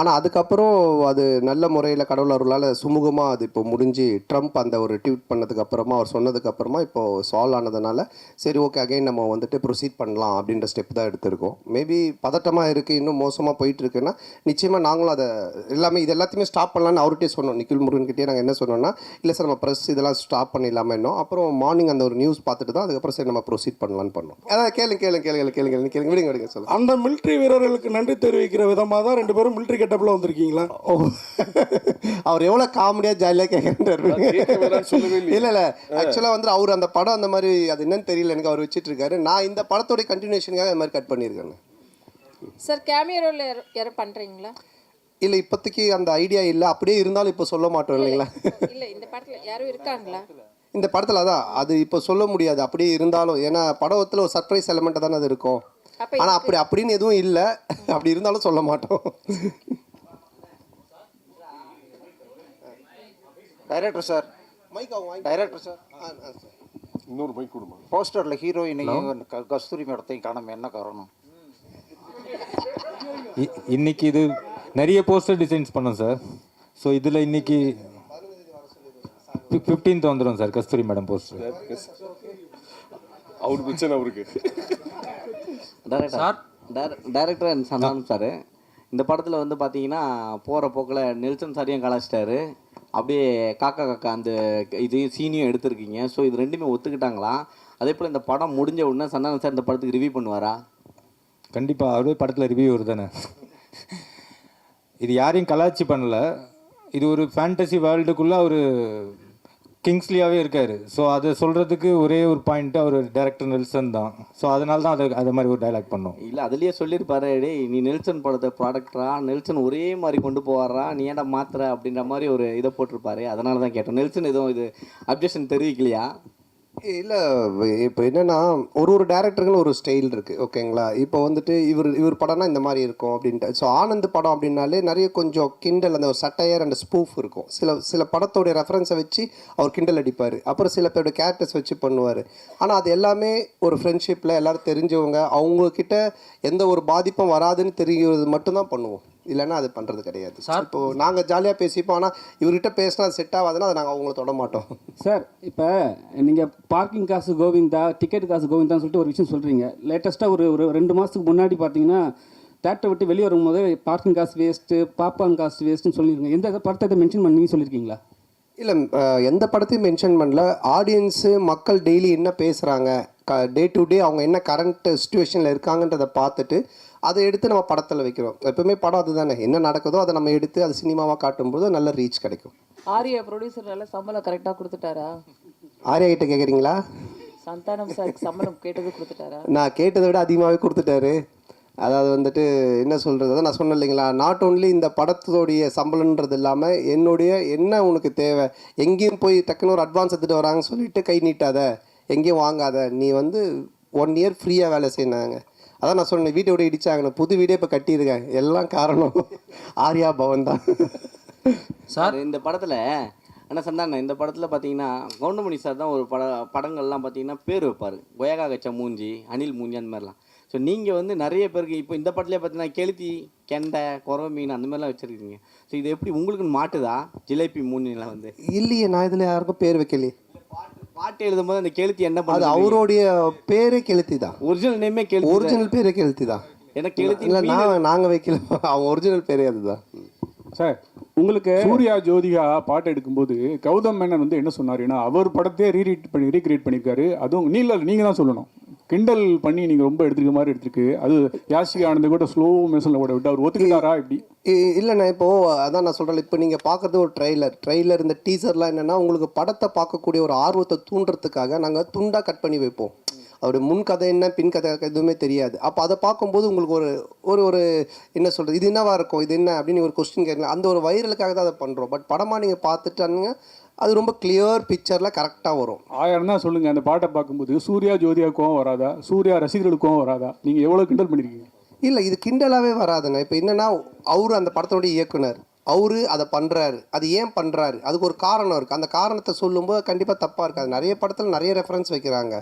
ஆனால் அதுக்கப்புறம் அது நல்ல முறையில் கடவுள் அருளால் சுமூகமாக அது இப்போ முடிஞ்சு, ட்ரம்ப் அந்த ஒரு ட்வீட் பண்ணதுக்கப்புறமா அவர் சொன்னதுக்கப்புறமா இப்போது சால்வ் ஆனதுனால சரி ஓகே அகைன் நம்ம வந்துட்டு ப்ரொசீட் பண்ணலாம் அப்படின்ற ஸ்டெப் தான் எடுத்திருக்கோம். மேபி பதட்டமாக இருக்குது, இன்னும் மோசமாக போயிட்டுருக்குன்னா நிச்சயமாக நாங்களும் அதை இது எல்லாத்தையுமே ஸ்டாப் பண்ணலான்னு அவர்கிட்டே சொன்னோம். நிக்கில் முருகன்கிட்டே நாங்கள் என்ன சொன்னோன்னா, இல்லை சார் நம்ம ப்ரெஸ் இதெல்லாம் ஸ்டாப் பண்ணிடலாமல் இன்னும். அப்புறம் மார்னிங் அந்த ஒரு நியூஸ் பார்த்துட்டு தான் அதுக்கப்புறம் சரி நம்ம ப்ரொசீட் பண்ணலான்னு பண்ணோம். அதான் கேளுங்க விடுங்க சொல்லுங்கள். அந்த மிலிட்ரி வீரர்களுக்கு நன்றி தெரிவிக்கிற விதமாக தான் 2 பேரும் மிலிட்ரி கெட்டப்பில் வந்திருக்கீங்களா? ஓ, அவர் எவ்வளோ காமெடியாக ஜாலியாக கேட்குறாரு. இல்லை ஆக்சுவலாக வந்து அவர் அந்த படம் அந்த மாதிரி அது என்னன்னு தெரியல எனக்கு, அவர் வச்சுட்டு இருக்காரு. நான் இந்த படத்தோட கண்டினியூஷனுக்காக அது மாதிரி கட் பண்ணியிருக்கேன். சார் கேமியோ ரோல் யாரும் பண்ணுறீங்களா? இல்லை இப்போதைக்கு அந்த ஐடியா இல்லை, அப்படியே இருந்தாலும் இப்போ சொல்ல மாட்டோம் இல்லைங்களா? இல்ல இந்த படத்துல யாரும் இருக்காங்களா? இந்த படத்தில் அதான் அது இப்போ சொல்ல முடியாது அப்படியே இருந்தாலும், ஏன்னா படத்தில் ஒரு சர்ப்ரைஸ் எலமெண்ட்டாக தானே அது இருக்கும். அப்ப ஆனால் அப்படின்னு எதுவும் இல்லை, அப்படி இருந்தாலும் சொல்ல மாட்டோம். டைரக்டர் சார், டைரக்டர் சார், இன்னொரு பைக் கொடுமா. போஸ்டரில் ஹீரோயினையும் கஸ்தூரி மேடத்தையும் காணாம என்ன காரணம்? இன்னைக்கு இது நிறைய போஸ்டர் டிசைன்ஸ் பண்ணோம் சார். ஸோ இதில் இன்னைக்கு 15th வந்துடும் சார் கஸ்தூரி மேடம் போஸ்டர். அவர் பிரச்சனை அவருக்கு. டைரக்டர் அண்ட் சந்தானம் சார், இந்த படத்தில் வந்து பார்த்தீங்கன்னா போகிற போக்கில் நெல்சன் சாரையும் கலாச்சிட்டாரு, அப்படியே காக்கா காக்கா அந்த இதையும் சீனியும் எடுத்திருக்கீங்க. ஸோ இது ரெண்டுமே ஒத்துக்கிட்டாங்களா? அதே போல் இந்த படம் முடிஞ்ச உடனே சந்தானம் சார் இந்த படத்துக்கு ரிவ்யூ பண்ணுவாரா? கண்டிப்பாக அவரே படத்தில் ரிவ்யூவர் தானே. இது யாரையும் கலாச்சி பண்ணல, இது ஒரு ஃபேண்டசி வேர்ல்டுக்குள்ளே ஒரு கிங்ஸ்லியாகவே இருக்கார். ஸோ அதை சொல்கிறதுக்கு ஒரே ஒரு பாயிண்ட்டு அவர் டைரக்டர் நெல்சன் தான். ஸோ அதனால தான் அது மாதிரி ஒரு டைலாக் பண்ணோம். இல்லை அதுலேயே சொல்லியிருப்பாரு, டேய் நீ நெல்சன் படத்தை ப்ராடக்டரா, நெல்சன் ஒரே மாதிரி கொண்டு போவாரா, நீ ஏன்டா மாத்துற அப்படின்ற மாதிரி ஒரு இதை போட்டிருப்பாரு. அதனால தான் கேட்டேன், நெல்சன் எதுவும் இது அப்ஜெக்ஷன் தெரிவிக்கலையா? இல்லை இப்போ என்னென்னா ஒரு டேரக்டருக்குன்னு ஒரு ஸ்டைல் இருக்குது, ஓகேங்களா? இப்போ வந்துட்டு இவர் படம்னா இந்த மாதிரி இருக்கும் அப்படின்ட்டு. ஸோ ஆனந்த் படம் அப்படின்னாலே நிறைய கொஞ்சம் கிண்டல், அந்த ஒரு சட்டையர் அண்ட் ஸ்பூஃப் இருக்கும். சில படத்தோடைய ரெஃபரன்ஸை வச்சு அவர் கிண்டல் அடிப்பார், அப்புறம் சில பேரோட கேரக்டர்ஸ் வச்சு பண்ணுவார். ஆனால் அது எல்லாமே ஒரு ஃப்ரெண்ட்ஷிப்பில் எல்லோரும் தெரிஞ்சவங்க, அவங்கக்கிட்ட எந்த ஒரு பாதிப்பும் வராதுன்னு தெரிகிறது மட்டும்தான் பண்ணுவோம், இல்லைன்னா அது பண்ணுறது கிடையாது. இப்போது நாங்கள் ஜாலியாக பேசிப்போம், ஆனால் இவர்கிட்ட பேசினா அது செட் ஆகாதுன்னா அதை நாங்கள் அவங்கள தொட மாட்டோம். சார், இப்போ நீங்கள் பார்க்கிங் காசு கோவிந்தா, டிக்கெட் காசு கோவிந்தான்னு சொல்லிட்டு ஒரு விஷயம் சொல்கிறீங்க. லேட்டஸ்ட்டாக ஒரு 2 மாதத்துக்கு முன்னாடி பார்த்தீங்கன்னா தேட்டரை விட்டு வெளியே வரும்போது பார்க்கிங் காசு வேஸ்ட்டு, பாப்கார்ன் காசு வேஸ்ட்டுன்னு சொல்லியிருக்கீங்க. எந்த படத்தை மென்ஷன் பண்ணி சொல்லியிருக்கீங்களா? இல்லை, எந்த படத்தையும் மென்ஷன் பண்ணல. ஆடியன்ஸு மக்கள் டெய்லி என்ன பேசுகிறாங்க, டே டு டே அவங்க என்ன கரண்ட் சுச்சுவேஷனில் இருக்காங்கன்றதை பார்த்துட்டு அதை எடுத்து நம்ம படத்தில் வைக்கிறோம். எப்பவுமே படம் அதுதானே, என்ன நடக்குதோ அதை நம்ம எடுத்து அது சினிமாவாக காட்டும்போது நல்ல ரீச் கிடைக்கும். ஆர்யா ப்ரொடியூசர் நல்ல சம்பளம் கரெக்டாக கொடுத்துட்டாரா? ஆர்யா கிட்ட கேட்குறீங்களா? சந்தானம் சாருக்கு சம்பளம் கேட்டது கொடுத்துட்டாரா? நான் கேட்டதை விட அதிகமாகவே கொடுத்துட்டாரு. அதாவது வந்துட்டு என்ன சொல்கிறது, அதான் நான் சொன்னேன் இல்லைங்களா, நாட் ஓன்லி இந்த படத்தோடைய சம்பளன்றது இல்லாமல் என்ன உனக்கு தேவை, எங்கேயும் போய் டக்குன்னு ஒரு அட்வான்ஸ் எடுத்துகிட்டு வராங்கன்னு சொல்லிட்டு கை நீட்டாத, எங்கேயும் வாங்காத, நீ வந்து 1 year ஃப்ரீயாக வேலை செய்யினாங்க. அதான் நான் சொன்னேன், வீட்டை விட இடிச்சாங்க, புது வீடே இப்போ கட்டியிருக்கேன், எல்லாம் காரணம் ஆர்யா பவன் தான். சார் இந்த படத்தில் ஆனால் சந்தானம், இந்த படத்தில் பார்த்தீங்கன்னா கவுண்டமணி சார் தான் ஒரு படங்கள்லாம் பார்த்தீங்கன்னா பேர் வைப்பார், கொயகா கச்சா மூஞ்சி, அனில் மூஞ்சி, அந்த மாதிரிலாம். ஸோ நீங்கள் வந்து நிறைய பேருக்கு இப்போ இந்த படத்துலேயே பார்த்தீங்கன்னா கெளுத்தி, கெண்டை, குறவை மீன் அந்த மாதிரிலாம் வச்சுருக்கீங்க. ஸோ இது எப்படி உங்களுக்குன்னு மாட்டுதா ஜிலேபி மூஞ்சிலாம் வந்து? இல்லையே, நான் இதில் யாருக்கும் பேர் வைக்கலையே. பாட்டு எழுதும் போது அந்த கெளுத்தி என்ன அது அவருடைய பேரே கெளுத்தி தான், ஒரிஜினல் நேமே கெளுத்தி, ஒரிஜினல் பேரே கெளுத்தி தான். எனக்கு கெளுத்தி இல்லை, நாங்கள் வைக்கல, அவங்க ஒரிஜினல் பேரே அதுதான். சார், உங்களுக்கு சூர்யா ஜோதிகா பாட்டு எடுக்கும்போது கௌதம் மேனன் வந்து என்ன சொன்னாருன்னா, அவர் படத்தையே ரீக்ரியேட் பண்ணியிருக்காரு. அதுவும் நீங்கள் தான் சொல்லணும், கிண்டல் பண்ணி நீங்கள் ரொம்ப எடுத்துருக்க மாதிரி எடுத்துருக்கு. அது யாஷிகா ஆனந்த் கூட ஸ்லோ மோஷனில் கூட விட்டு அவர் ஒத்துக்கிட்டாரா இப்படி? இல்லைண்ணா, இப்போது அதான் நான் சொல்கிறேன், இப்போ நீங்கள் பார்க்குறது ஒரு ட்ரெய்லர் இந்த டீசர்லாம் என்னென்னா உங்களுக்கு படத்தை பார்க்கக்கூடிய ஒரு ஆர்வத்தை தூண்டுறதுக்காக நாங்கள் துண்டாக கட் பண்ணி வைப்போம். அவருடைய முன் கதை என்ன பின் கதை எதுவுமே தெரியாது. அப்போ அதை பார்க்கும்போது உங்களுக்கு ஒரு என்ன சொல்கிறது, இது என்னவா இருக்கும், இது என்ன அப்படின்னு ஒரு கொஸ்டின் கேட்கலாம். அந்த ஒரு வைரலுக்காக தான் அதை பண்ணுறோம். பட் படமாக நீங்கள் பார்த்துட்டானுங்க அது ரொம்ப கிளியர் பிக்சரில் கரெக்டாக வரும். 1000 தான் சொல்லுங்கள், அந்த பாட்டை பார்க்கும்போது சூர்யா ஜோதியாவுக்கும் வராதா, சூர்யா ரசிகர்களுக்கும் வராதா? நீங்கள் எவ்வளோ கிண்டல் பண்ணியிருக்கீங்க? இல்லை, இது கிண்டலாகவே வராதுண்ணா. இப்போ என்னென்னா அவரு அந்த படத்தோடைய இயக்குனர், அவரு அதை பண்ணுறாரு, அது ஏன் பண்ணுறாரு, அதுக்கு ஒரு காரணம் இருக்குது. அந்த காரணத்தை சொல்லும்போது கண்டிப்பாக தப்பாக இருக்காது. நிறைய படத்தில் நிறைய ரெஃபரன்ஸ் வைக்கிறாங்க,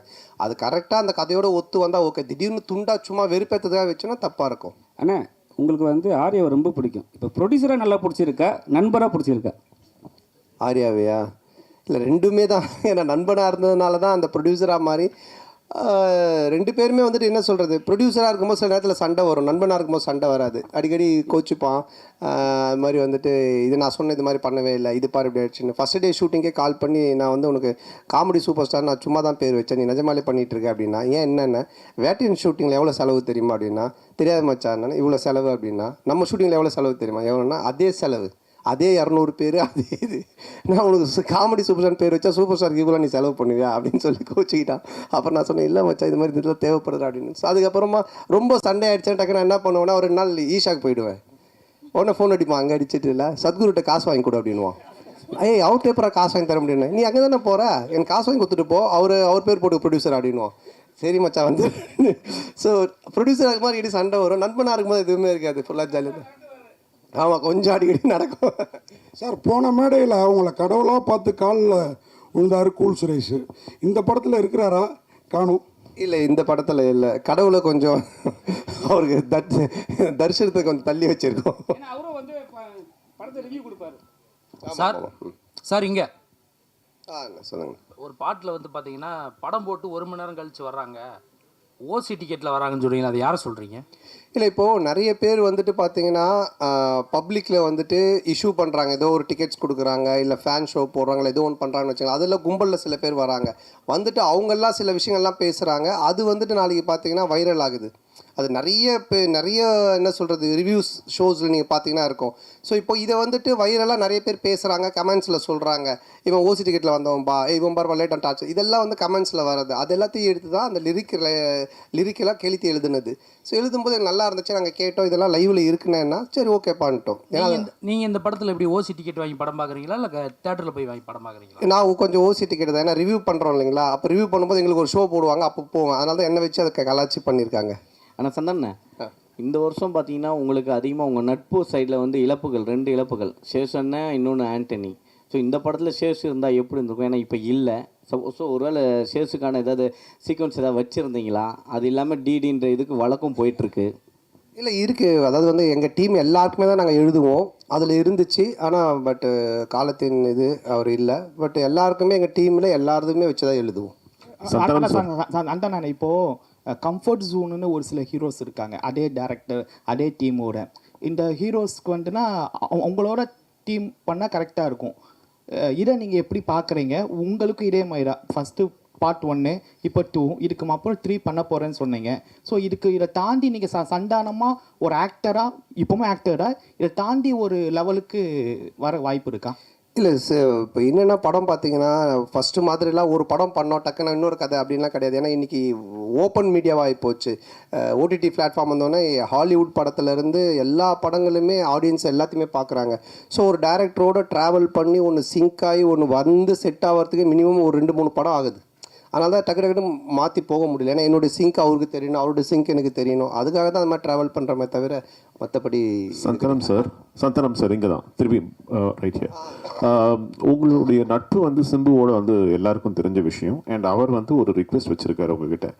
அது கரெக்டாக அந்த கதையோடு ஒத்து வந்தால் ஓகே. திடீர்னு துண்டா சும்மா வெறுப்பேற்றதாக வச்சோன்னா தப்பாக இருக்கும். அண்ணா, உங்களுக்கு வந்து ஆர்யாவை ரொம்ப பிடிக்கும். இப்போ ப்ரொடியூசராக நல்லா பிடிச்சிருக்கா, நண்பராக பிடிச்சிருக்கா? ஆர்யாவையா? இல்லை, ரெண்டுமே தான். ஏன்னா நண்பனாக இருந்ததுனால தான் அந்த ப்ரொடியூசராக மாதிரி 2 பேருமே வந்துட்டு என்ன சொல்கிறது, ப்ரொடியூசராக இருக்கும்போது சில நேரத்தில் சண்டை வரும், நண்பனாக இருக்கும்போது சண்டை வராது, அடிக்கடி கோச்சிப்பான். அது மாதிரி வந்துட்டு இது நான் சொன்ன இது மாதிரி பண்ணவே இல்லை, இது பாரு இப்படி ஆயிடுச்சுன்னு. ஃபஸ்ட் டே ஷூட்டிங்கே கால் பண்ணி நான் வந்து உனக்கு காமெடி சூப்பர் ஸ்டார் நான் சும்மா தான் பேர் வச்சேன், நீ நிஜமாலே பண்ணிகிட்ருக்க அப்படின்னா. ஏன் என்னென்ன வேட்டையன் ஷூட்டிங்கில் எவ்வளோ செலவு தெரியுமா அப்படின்னா, தெரியாத மச்சான் இவ்வளோ செலவு அப்படின்னா. நம்ம ஷூட்டிங்கில் எவ்வளோ செலவு தெரியுமா, எவ்வளோன்னா அதே செலவு, அதே 200 பேர், அதே இது. நான் உனக்கு காமெடி சூப்பர் ஸ்டார் பேர் வச்சா சூப்பர் ஸ்டாருக்கு இவ்வளோ நீ செலவு பண்ணுவியா அப்படின்னு சொல்லி கோச்சிக்கிட்டான். அப்புறம் நான் சொன்னேன், இல்லை மச்சா இது மாதிரி இதில் தேவைப்படுது அப்படின்னு. ஸோ அதுக்கப்புறமா ரொம்ப சண்டே ஆகிடுச்சேன், டக்குன்னு என்ன பண்ணுவேன்னா ஒரு 2 நாள் ஈஷாக்கு போயிடுவேன். உடனே ஃபோன் அடிப்பான், அங்கே அடிச்சிட்டு இல்லை சத்குருட்ட காசு வாங்கி கொடு அப்படின்வான். ஏய் அவர்கிட்ட எப்போ காசு வாங்கி தர முடியும்னு, நீ அங்கே தானே போகிற, எனக்கு காசு வாங்கி கொடுத்துட்டு போ, அவர் பேர் போட்டு ப்ரொடியூசர் அப்படின்வான். சரி மச்சான் வந்து ஸோ ப்ரொடியூசர் ஆகும் போது அடிக்கடி சண்டை வரும், நண்பனாக இருக்கும்போது எதுவுமே இருக்காது, ஃபுல்லாக ஜாலியாக. ஆமாம், கொஞ்சம் அடிக்கடி நடக்கும். சார் போன மேடையில் அவங்கள கடவுளாக பார்த்து காலில் விழுந்தாரு கூல் சுரேஷ். இந்த படத்தில் இருக்கிறாரா? காணும். இல்லை, இந்த படத்தில் இல்லை. கடவுளை கொஞ்சம் அவருக்கு தரிசனத்தை கொஞ்சம் தள்ளி வச்சிருக்கோம். அவரும் வந்து படத்தை ரிவ்யூ கொடுப்பாரு. சார் இங்கே சொல்லுங்க. ஒரு பாட்டில் வந்து பார்த்தீங்கன்னா படம் போட்டு 1 மணி நேரம் கழித்து வர்றாங்க, ஓசி டிக்கெட்டில் வராங்கன்னு சொல்கிறீங்க, அது யாரை சொல்கிறீங்க? இல்லை, இப்போது நிறைய பேர் வந்துட்டு பார்த்தீங்கன்னா பப்ளிக்கில் வந்துட்டு இஷ்யூ பண்ணுறாங்க, ஏதோ ஒரு டிக்கெட்ஸ் கொடுக்குறாங்க, இல்லை ஃபேன் ஷோ போடுறாங்களா, ஏதோ ஒன்று பண்ணுறாங்கன்னு வச்சுக்கோங்க. அதில் கும்பலில் சில பேர் வராங்க, வந்துட்டு அவங்கெல்லாம் சில விஷயங்கள்லாம் பேசுகிறாங்க. அது வந்துட்டு நாளைக்கு பார்த்தீங்கன்னா வைரல் ஆகுது. அது நிறைய என்ன சொல்கிறது ரிவ்யூஸ் ஷோஸில் நீங்கள் பார்த்தீங்கன்னா இருக்கும். ஸோ இப்போ இதை வந்துட்டு வைரலாக நிறைய பேர் பேசுகிறாங்க, கமெண்ட்ஸில் சொல்கிறாங்க, இவன் ஓசி டிக்கெட்டில் வந்தவன்பா, இவன் பார் லேட் அண்ட் டாச், இதெல்லாம் வந்து கமெண்ட்ஸில் வர்றது. அது எல்லாத்தையும் எடுத்து தான் அந்த லிரிக்கெல்லாம் கெளுத்தி எழுதுனது. ஸோ எழுதும்போது எனக்கு நல்லா இருந்துச்சு, நாங்கள் கேட்டோம், இதெல்லாம் லைவில் இருக்குன்னா சரி ஓகே பண்ணிட்டோம். நீங்கள் இந்த படத்தில் எப்படி ஓசி டிக்கெட் வாங்கி படம் பார்க்குறீங்களா இல்லை தேட்டரில் போய் வாங்கி படம் பார்க்குறீங்களா? நான் கொஞ்சம் ஓசி டிக்கெட் தான், ஏன்னா ரிவ்யூ பண்ணுறோம் இல்லைங்களா, அப்போ ரிவ்யூ பண்ணும்போது எங்களுக்கு ஒரு ஷோ போடுவாங்க, அப்போ போவோம். அதனால தான் என்ன வச்சு அதை கலாச்சி பண்ணியிருக்காங்க. ஆனால் சந்தானண்ணே, இந்த வருஷம் பார்த்தீங்கன்னா உங்களுக்கு அதிகமாக உங்கள் நட்பு சைடில் வந்து இழப்புகள், 2 இழப்புகள், சேஷன்னு இன்னொன்று ஆண்டனி. ஸோ இந்த படத்தில் சேஷு இருந்தால் எப்படி இருந்திருக்கும்? ஏன்னா இப்போ இல்லை. ஸோ ஒருவேளை சேஷுக்கான ஏதாவது சீக்வன்ஸ் ஏதாவது வச்சுருந்தீங்களா? அது இல்லாமல் டிடின்ற இதுக்கு வழக்கம் போயிட்டுருக்கு. இல்லை இருக்குது, அதாவது வந்து எங்கள் டீம் எல்லாருக்குமே தான் நாங்கள் எழுதுவோம், அதில் இருந்துச்சு. ஆனால் பட்டு காலத்தின் இது அவர் இல்லை. பட் எல்லாருக்குமே எங்கள் டீமில் எல்லாருமே வச்சு தான் எழுதுவோம். அந்த இப்போது கம்ஃபர்ட் ஜோனுன்னு ஒரு சில ஹீரோஸ் இருக்காங்க, அதே டேரக்டர் அதே டீமோட. இந்த ஹீரோஸ்க்கு வந்துட்டுனா உங்களோட டீம் பண்ணால் கரெக்டாக இருக்கும். இதை நீங்கள் எப்படி பார்க்குறீங்க? உங்களுக்கும் இதே மாதிரி தான் ஃபஸ்ட்டு பார்ட் 1, இப்போ 2, இதுக்கு அப்புறம் 3 பண்ண போகிறேன்னு சொன்னீங்க. ஸோ இதை தாண்டி நீங்கள் சந்தானமாக ஒரு ஆக்டராக, இப்போவும் ஆக்டராக இதை தாண்டி ஒரு லெவலுக்கு வர வாய்ப்பு இருக்கா? இல்லை இப்போ என்னென்னா படம் பார்த்தீங்கன்னா ஃபஸ்ட்டு மாதிரிலாம் ஒரு படம் பண்ணோம் டக்குன்னு இன்னொரு கதை அப்படின்லாம் கிடையாது. ஏன்னா இன்றைக்கி ஓப்பன் மீடியாவாக போச்சு. ஓடிடி பிளாட்ஃபார்ம் வந்தோடனே ஹாலிவுட் படத்துலேருந்து எல்லா படங்களுமே ஆடியன்ஸ் எல்லாத்தையுமே பார்க்குறாங்க. ஸோ ஒரு டைரக்டரோட ட்ராவல் பண்ணி ஒன்று சிங்க் ஆகி ஒன்று வந்து செட் ஆகிறதுக்கு மினிமம் ஒரு 2-3 படம் ஆகுது. அதனால தான் டக்கு மாற்றி போக முடியல. ஏன்னா என்னுடைய சிங்க் அவருக்கு தெரியணும், அவருடைய சிங்க் எனக்கு தெரியணும். அதுக்காக தான் அந்த மாதிரி ட்ராவல் பண்ணுறமே தவிர மற்றபடி. சந்தனம் சார் இங்கே தான் திருப்பி ரைட் ஹியர். உங்களுடைய நட்பு வந்து சிம்புவோட வந்து எல்லாருக்கும் தெரிஞ்ச விஷயம். அண்ட் அவர் வந்து ஒரு ரிக்வெஸ்ட் வச்சுருக்காரு உங்ககிட்ட,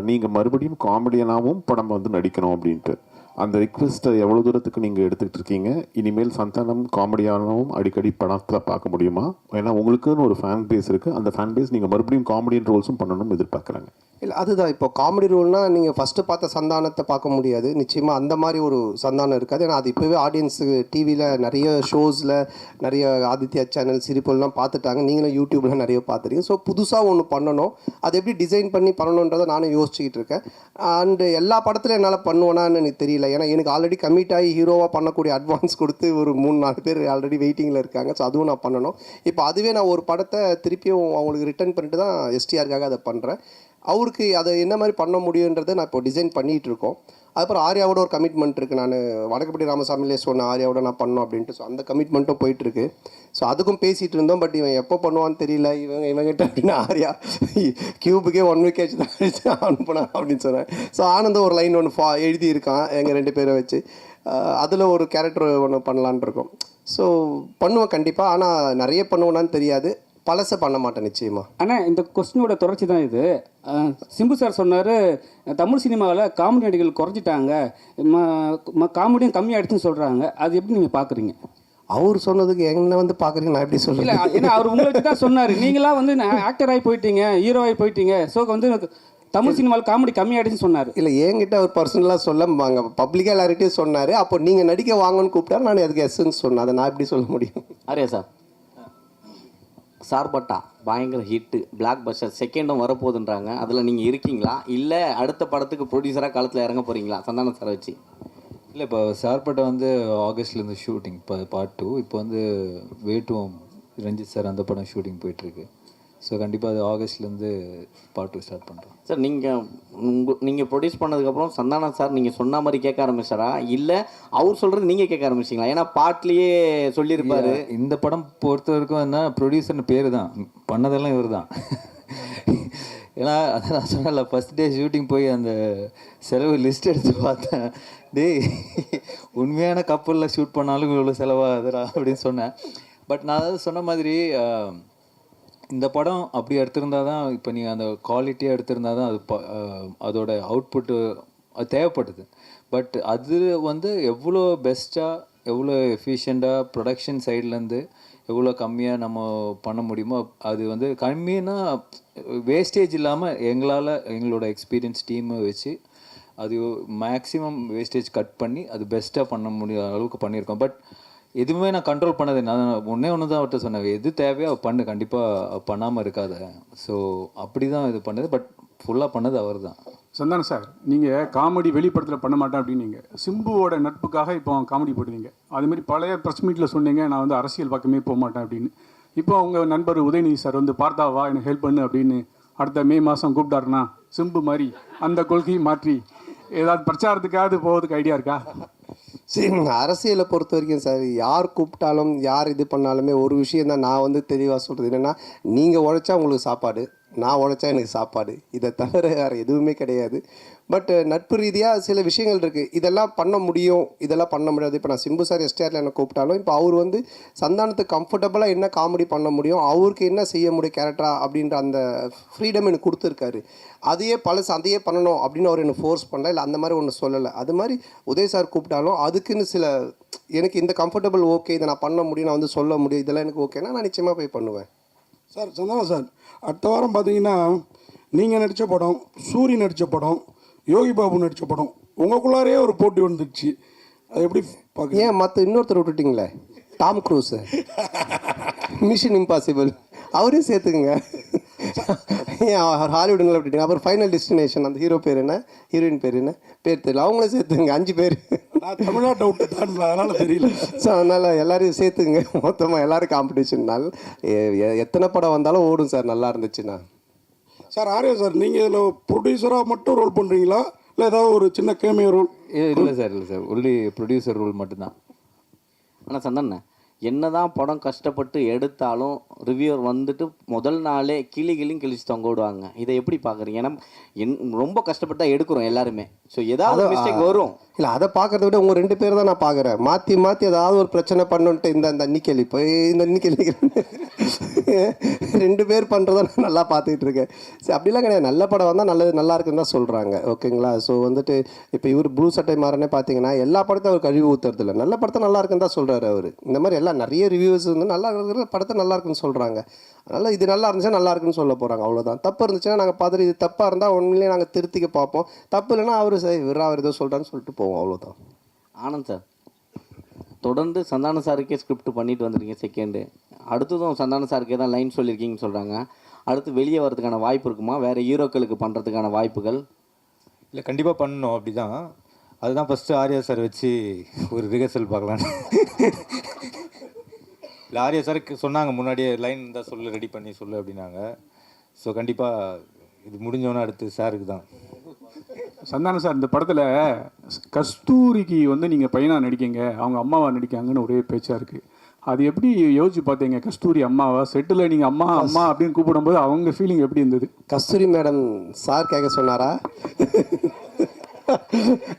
நீங்கள் மறுபடியும் காமெடியனாகவும் படம் வந்து நடிக்கணும் அப்படின்ட்டு. அந்த ரிக்வெஸ்ட்டை எவ்வளோ தூரத்துக்கு நீங்கள் எடுத்துக்கிட்டு இருக்கீங்க? இனிமேல் சந்தானம் காமெடியானவும் அடிக்கடி படத்தில் பார்க்க முடியுமா? ஏன்னா உங்களுக்குன்னு ஒரு ஃபேன் பேஸ் இருக்குது, அந்த ஃபேன் பேஸ் நீங்கள் மறுபடியும் காமெடியன் ரோல்ஸும் பண்ணணும்னு எதிர்பார்க்குறாங்க. இல்லை அதுதான், இப்போ காமெடி ரோல்னால் நீங்கள் ஃபஸ்ட்டு பார்த்த சந்தானத்தை பார்க்க முடியாது, நிச்சயமாக அந்த மாதிரி ஒரு சந்தானம் இருக்காது. ஏன்னா அது இப்போவே ஆடியன்ஸுக்கு டிவியில் நிறைய ஷோஸில் நிறைய ஆதித்யா சேனல் சிரிப்பெல்லாம் பார்த்துட்டாங்க, நீங்களும் யூடியூப்பில் நிறைய பார்த்துருக்கீங்க. ஸோ புதுசாக ஒன்று பண்ணணும், அதை எப்படி டிசைன் பண்ணி பண்ணணுன்றதை நானும் யோசிச்சுக்கிட்டு இருக்கேன். அண்டு எல்லா படத்துலையும் என்னால் பண்ணுவேனான்னு எனக்கு தெரியல. ஏன்னா எனக்கு ஆல்ரெடி கமிட் ஆகி ஹீரோவாக பண்ணக்கூடிய அட்வான்ஸ் கொடுத்து ஒரு 3-4 பேர் ஆல்ரெடி வெயிட்டிங்கில் இருக்காங்க. ஸோ அதுவும் நான் பண்ணணும். இப்போ அதுவே நான் ஒரு படத்தை திருப்பியும் அவங்களுக்கு ரிட்டர்ன் பண்ணிட்டு தான் எஸ்டிஆருக்காக அதை பண்ணுறேன். அவருக்கு அதை என்ன மாதிரி பண்ண முடியுன்றதை நான் இப்போ டிசைன் பண்ணிகிட்டு இருக்கோம். அதுக்கப்புறம் ஆர்யாவோட ஒரு கமிட்மெண்ட் இருக்குது. நான் வடக்குப்பட்டி ராமசாமிலே சொன்னேன் ஆர்யாவோட நான் பண்ணோம் அப்படின்ட்டு. ஸோ அந்த கமிட்மெண்ட்டும் போயிட்டுருக்கு. ஸோ அதுக்கும் பேசிகிட்டு இருந்தோம். பட் இவன் எப்போ பண்ணுவான்னு தெரியல, இவங்கிட்ட அப்படின்னா ஆர்யா கியூபுக்கே 1 வீக் ஆச்சு தான் அனுப்பினா அப்படின்னு சொன்னேன். ஸோ ஆனந்தம் ஒரு லைன் ஒன்று எழுதியிருக்கான் எங்கள் 2 பேரை வச்சு. அதில் ஒரு கேரக்டர் ஒன்று பண்ணலான் இருக்கோம். ஸோ பண்ணுவேன் கண்டிப்பாக, ஆனால் நிறைய பண்ணுவேனான்னு தெரியாது, பழசை பண்ண மாட்டேன் நிச்சயமாக. ஆனால் இந்த கொஸ்டினோட தொடர்ச்சி தான் இது. சிம்பு சார் சொன்னார் தமிழ் சினிமாவில் காமெடி நடிகர்கள் குறைஞ்சிட்டாங்க, காமெடியும் கம்மியாகிடுச்சுன்னு சொல்கிறாங்க. அது எப்படி நீங்கள் பார்க்குறீங்க? அவர் சொன்னதுக்கு என்ன வந்து பார்க்குறீங்க, நான் எப்படி சொல்கிறேன்? இல்லை, ஏன்னா அவர் உங்களை வச்சு தான் சொன்னார். நீங்களாம் வந்து ஆக்டராகி போயிட்டீங்க, ஹீரோவாகி போயிட்டீங்க, ஸோ வந்து தமிழ் சினிமாவில் காமெடி கம்மியாகிடுச்சுன்னு சொன்னார். இல்லை, என்கிட்ட அவர் பர்சனலாக சொல்ல பப்ளிக்காக எல்லார்கிட்டையும் சொன்னார். அப்போ நீங்கள் நடிக்க வாங்கன்னு கூப்பிட்டா நான் அதுக்கு எஸ்ன்னு சொன்னேன். அதை நான் எப்படி சொல்ல முடியும்? ஆரியா சார், சார்பட்டா பயங்கர ஹிட்டு, பிளாக் பஸ்டர், செகண்டும் வரப்போகுதுன்றாங்க. அதில் நீங்கள் இருக்கீங்களா, இல்லை அடுத்த படத்துக்கு ப்ரொடியூசராக காலத்தில் இறங்க போகிறீங்களா சந்தானம் சாரை வச்சு? இல்லை, இப்போ சார்பட்டா வந்து ஆகஸ்ட்லேருந்து ஷூட்டிங், இப்போ பார்ட் 2. இப்போ வந்து வேட்டுவம் ரஞ்சித் சார் அந்த படம் ஷூட்டிங் போயிட்டுருக்கு. ஸோ கண்டிப்பாக அது ஆகஸ்ட்லேருந்து பார்ட் 2 ஸ்டார்ட் பண்ணுறோம். சார் நீங்கள் ப்ரொடியூஸ் பண்ணதுக்கப்புறம் சந்தானம் சார் நீங்கள் சொன்ன மாதிரி கேட்க ஆரம்பிச்சாரா, இல்லை அவர் சொல்கிறது நீங்கள் கேட்க ஆரம்பிச்சிங்களா? ஏன்னா பாட்லேயே சொல்லியிருப்பாரு. இந்த படம் பொறுத்த வரைக்கும் என்ன, ப்ரொடியூசர்னு பேர் தான், பண்ணதெல்லாம் இவர் தான். ஏன்னா அதை நான் சொன்னல, ஃபஸ்ட் டே ஷூட்டிங் போய் அந்த செலவு லிஸ்ட் எடுத்து பார்த்தேன். டேய், உண்மையான கப்பலில் ஷூட் பண்ணாலும் இவ்வளோ செலவாகுதுடா அப்படின்னு சொன்னேன். பட் நான் அதாவது சொன்ன மாதிரி இந்த படம் அப்படி எடுத்திருந்தா தான், இப்போ நீங்கள் அந்த குவாலிட்டியாக எடுத்திருந்தா தான் அது அதோட அவுட்புட்டு அது தேவைப்படுது. பட் அது வந்து எவ்வளோ பெஸ்ட்டாக, எவ்வளோ எஃபிஷியண்ட்டாக ப்ரொடக்ஷன் சைட்லேருந்து எவ்வளோ கம்மியாக நம்ம பண்ண முடியுமோ, அது வந்து கம்மின்னா வேஸ்டேஜ் இல்லாமல் எங்களோட எக்ஸ்பீரியன்ஸ் டீமை வச்சு அது மேக்ஸிமம் வேஸ்டேஜ் கட் பண்ணி அது பெஸ்ட்டாக பண்ண முடியாத அளவுக்கு பண்ணியிருக்கோம். பட் எதுவுமே நான் கண்ட்ரோல் பண்ணது, நான் ஒன்றே ஒன்று தான் அவர்கிட்ட சொன்னேன், எது தேவையோ பண்ணு, கண்டிப்பாக பண்ணாமல் இருக்காத. ஸோ அப்படி தான் இது பண்ணது. பட் ஃபுல்லாக பண்ணது அவர் தான். சந்தானம் சார், நீங்கள் காமெடி வெளிப்படத்தில் பண்ண மாட்டேன் அப்படின்னு நீங்கள் சிம்புவோட நட்புக்காக இப்போ காமெடி போடுவீங்க. அதுமாரி பழைய ப்ரெஸ் மீட்டில் சொன்னீங்க நான் வந்து அரசியல் பக்கமே போக மாட்டேன் அப்படின்னு. இப்போ உங்கள் நண்பர் உதயநிதி சார் வந்து பார்த்தாவா எனக்கு ஹெல்ப் பண்ணு அப்படின்னு அடுத்த மே மாதம் கூப்பிட்டாருன்னா சிம்பு மாதிரி அந்த கொள்கையை மாற்றி ஏதாவது பிரச்சாரத்துக்காவது போகிறதுக்கு ஐடியா இருக்கா? சரி, அரசியலை பொறுத்த வரைக்கும் சார், யார் கூப்பிட்டாலும் யார் இது பண்ணாலுமே ஒரு விஷயம் தான் நான் வந்து தெளிவாக சொல்கிறது என்னென்னா, நீங்கள் உழைச்சா உங்களுக்கு சாப்பாடு, நான் உழைச்சா எனக்கு சாப்பாடு, இதை தவிர வேறு எதுவுமே கிடையாது. பட் நட்பு ரீதியாக சில விஷயங்கள் இருக்குது, இதெல்லாம் பண்ண முடியும், இதெல்லாம் பண்ண முடியாது. இப்போ நான் சிம்பு சார் எஸ்டிஆரில் என்ன கூப்பிட்டாலும் இப்போ அவர் வந்து சந்தானத்துக்கு கம்ஃபர்டபுளாக என்ன காமெடி பண்ண முடியும், அவருக்கு என்ன செய்ய முடியும் கேரக்டராக அப்படின்ற அந்த ஃப்ரீடம் எனக்கு கொடுத்துருக்காரு. அதையே அதையே பண்ணணும் அப்படின்னு அவர் எனக்கு ஃபோர்ஸ் பண்ணல, இல்லை அந்த மாதிரி ஒன்று சொல்லலை. அது மாதிரி உதய் சார் கூப்பிட்டாலும் அதுக்குன்னு சில எனக்கு இந்த கம்ஃபர்டபுள் ஓகே, இதை நான் பண்ண முடியும், நான் வந்து சொல்ல முடியும், இதெல்லாம் எனக்கு ஓகேனா நான் நிச்சயமாக போய் பண்ணுவேன். சார் சந்தானம் சார், அடுத்த வாரம் பார்த்தீங்கன்னா நீங்கள் நடித்த படம், சூரி நடித்த படம், யோகி பாபு நடித்த படம், உங்களுக்குள்ளாரே ஒரு போட்டி வந்துடுச்சு. அது எப்படி பார்க்க? ஏன் மற்ற இன்னொருத்தர் விட்டுட்டிங்களே, டாம் க்ரூஸ், மிஷன் இம்பாசிபிள், அவரையும் சேர்த்துக்குங்க. ஏன் ஹாலிவுட்ல விட்டுட்டீங்க? அப்புறம் ஃபைனல் டெஸ்டினேஷன், அந்த ஹீரோ பேர் என்ன, ஹீரோயின் பேர் என்ன, பேர் தெரியல, அவங்களே சேர்த்துங்க. 5 பேர். நான் தமிழ்நாட்டை விட்டுட்டான், அதனால் தெரியல. ஸோ அதனால் எல்லோரையும் சேர்த்துங்க, மொத்தமாக எல்லோரும் காம்படிஷன்னால எத்தனை படம் வந்தாலும் ஓடும் சார், நல்லா இருந்துச்சுன்னா. சார் ஆர்யா சார், நீங்கள் இதில் ப்ரொடியூசராக மட்டும் ரோல் பண்ணுறீங்களா, இல்லை ஏதாவது ஒரு சின்ன கேமியோ ரோல்? இல்லை சார் ஒன்லி ப்ரொடியூசர் ரோல் மட்டும்தான். ஆனால் சந்தானண்ணே, என்னதான் படம் கஷ்டப்பட்டு எடுத்தாலும் ரிவ்யூவர் வந்துட்டு முதல் நாளே கிளியும் கிழிச்சு தொங்க விடுவாங்க. இதை எப்படி பார்க்குறீங்க? ஏன்னா ரொம்ப கஷ்டப்பட்டு தான் எடுக்கிறோம் எல்லாருமே. ஸோ ஏதாவது மிஸ்டேக் வரும். இல்லை, அதை பார்க்குறத விட உங்கள் 2 பேர் தான் நான் பார்க்குறேன். மாற்றி ஏதாவது ஒரு பிரச்சனை பண்ணுன்ட்டு இந்த அன்னிக்கேளி போய் இந்த அன்னிக்கேளி 2 பேர் பண்ணுறத நான் நல்லா பார்த்துக்கிட்டு இருக்கேன். சரி, அப்படிலாம் கிடையாது. நல்ல படம் வந்தால் நல்லா இருக்குன்னு தான் சொல்கிறாங்க. ஓகேங்களா? ஸோ வந்துட்டு இப்போ இவர் ப்ளூ சட்டை மாறனே பார்த்தீங்கன்னா எல்லா படத்தையும் அவர் கழிவு ஊற்றுறதில்ல, நல்ல படத்தை நல்லா இருக்குன்னு தான் சொல்கிறாரு அவர். இந்த மாதிரி எல்லாம் நிறைய ரிவ்யூஸ் வந்து நல்லா இருக்கிற படத்தை நல்லா இருக்குன்னு சொல்கிறாங்க. அதனால் இது நல்லா இருந்துச்சுன்னா நல்லா இருக்குன்னு சொல்ல போகிறாங்க, அவ்வளோதான். தப்பு இருந்துச்சுன்னா நாங்கள் பார்த்துட்டு இது தப்பாக இருந்தால் உண்மையிலேயே நாங்கள் திருத்திக்க பார்ப்போம். தப்பு இல்லைன்னா அவர் அவர் ஏதோ சொல்கிறான்னு சொல்லிட்டு போவோம், அவ்வளோதான். ஆனந்த் சார், தொடர்ந்து சந்தானம் சாருக்கே ஸ்கிரிப்ட் பண்ணிட்டு வந்துருக்கீங்க செகண்டு. அடுத்ததும் சந்தானம் சாருக்கே தான் லைன் சொல்லியிருக்கீங்கன்னு சொல்கிறாங்க. அடுத்து வெளியே வரதுக்கான வாய்ப்பு இருக்குமா? வேறு ஹீரோக்களுக்கு பண்ணுறதுக்கான வாய்ப்புகள்? இல்லை, கண்டிப்பாக பண்ணணும். அப்படி தான், அதுதான் ஃபஸ்ட்டு ஆர்யா சார் வச்சு ஒரு ரிஹர்சல் பார்க்கலான்னு. இல்லை, ஆர்யா சாருக்கு சொன்னாங்க முன்னாடியே, லைன் இருந்தால் சொல்லு, ரெடி பண்ணி சொல்லு அப்படின்னாங்க. ஸோ கண்டிப்பாக இது முடிஞ்சோன்னே அடுத்து சாருக்கு தான். சந்தானம் சார், இந்த படத்தில் கஸ்தூரிக்கு வந்து நீங்கள் பையனாக நடிக்கீங்க, அவங்க அம்மாவா நடிக்காங்கன்னு ஒரே பேச்சாக இருக்குது. அது எப்படி யோசிச்சு பார்த்தீங்க? கஸ்தூரி அம்மாவா? செட்டில் நீங்கள் அம்மா அம்மா அப்படின்னு கூப்பிடும்போது அவங்க ஃபீலிங் எப்படி இருந்தது? கஸ்தூரி மேடம் சார் கேட்க சொன்னாரா?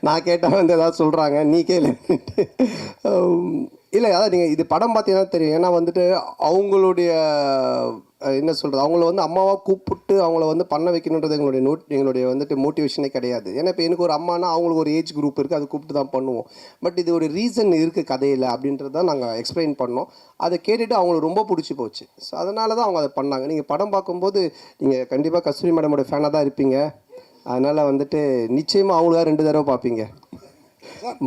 நான் கேட்டால் வந்து ஏதாவது சொல்கிறாங்க, நீ கேளு. இல்லை, அதான் நீங்கள் இது படம் பார்த்தீங்கன்னா தெரியும். ஏன்னா வந்துட்டு அவங்களுடைய என்ன சொல்கிறது, அவங்கள வந்து அம்மாவாக கூப்பிட்டு அவங்கள வந்து பண்ண வைக்கணுன்றது எங்களுடைய வந்துட்டு மோட்டிவேஷனே கிடையாது. ஏன்னா இப்போ எனக்கு ஒரு அம்மானா அவங்களுக்கு ஒரு ஏஜ் குரூப் இருக்குது, அதை கூப்பிட்டு தான் பண்ணுவோம். பட் இது ஒரு ரீசன் இருக்குது கதையில் அப்படின்றது தான் நாங்கள் எக்ஸ்பிளைன் பண்ணோம். அதை கேட்டுட்டு அவங்களுக்கு ரொம்ப பிடிச்சி போச்சு. ஸோ அதனால தான் அவங்க அதை பண்ணாங்க. நீங்கள் படம் பார்க்கும்போது நீங்கள் கண்டிப்பாக கஸ்தூரி மேடமோட ஃபேனாக தான் இருப்பீங்க. அதனால் வந்துட்டு நிச்சயமாக அவங்களுக்காக 2 தடவை பார்ப்பீங்க. சார்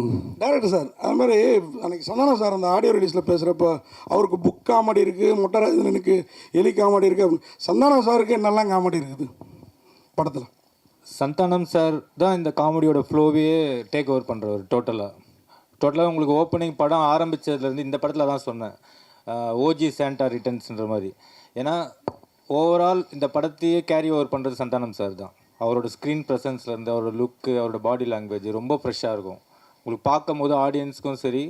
டேரக்டர் சார், அது மாதிரி அன்றைக்கி சந்தானம் சார் அந்த ஆடியோ ரிலீஸில் பேசுகிறப்போ அவருக்கு புக் காமெடி இருக்குது, மொட்டராஜனுக்கு எலி காமெடி இருக்குது அப்படின்னு. சந்தானம் சாருக்கு என்னெல்லாம் காமெடி இருக்குது படத்தில்? சந்தானம் சார் தான் இந்த காமெடியோட ஃப்ளோவே டேக் ஓவர் பண்ணுறவர். டோட்டலாக உங்களுக்கு ஓப்பனிங் படம் ஆரம்பித்ததுலேருந்து இந்த படத்தில் தான் சொன்னேன், ஓஜி சாண்டா ரிட்டர்ன்ஸ்ன்ற மாதிரி. ஏன்னா ஓவரால் இந்த படத்தையே கேரி ஓவர் பண்ணுறது சந்தானம் சார் தான். அவரோட ஸ்க்ரீன் ப்ரெசன்ஸ்லேருந்து அவரோட லுக்கு, அவரோட பாடி லாங்குவேஜ் ரொம்ப ஃப்ரெஷ்ஷாக இருக்கும். உங்களுக்கு பார்க்கும்போது ஆடியன்ஸ்க்கும் சரி,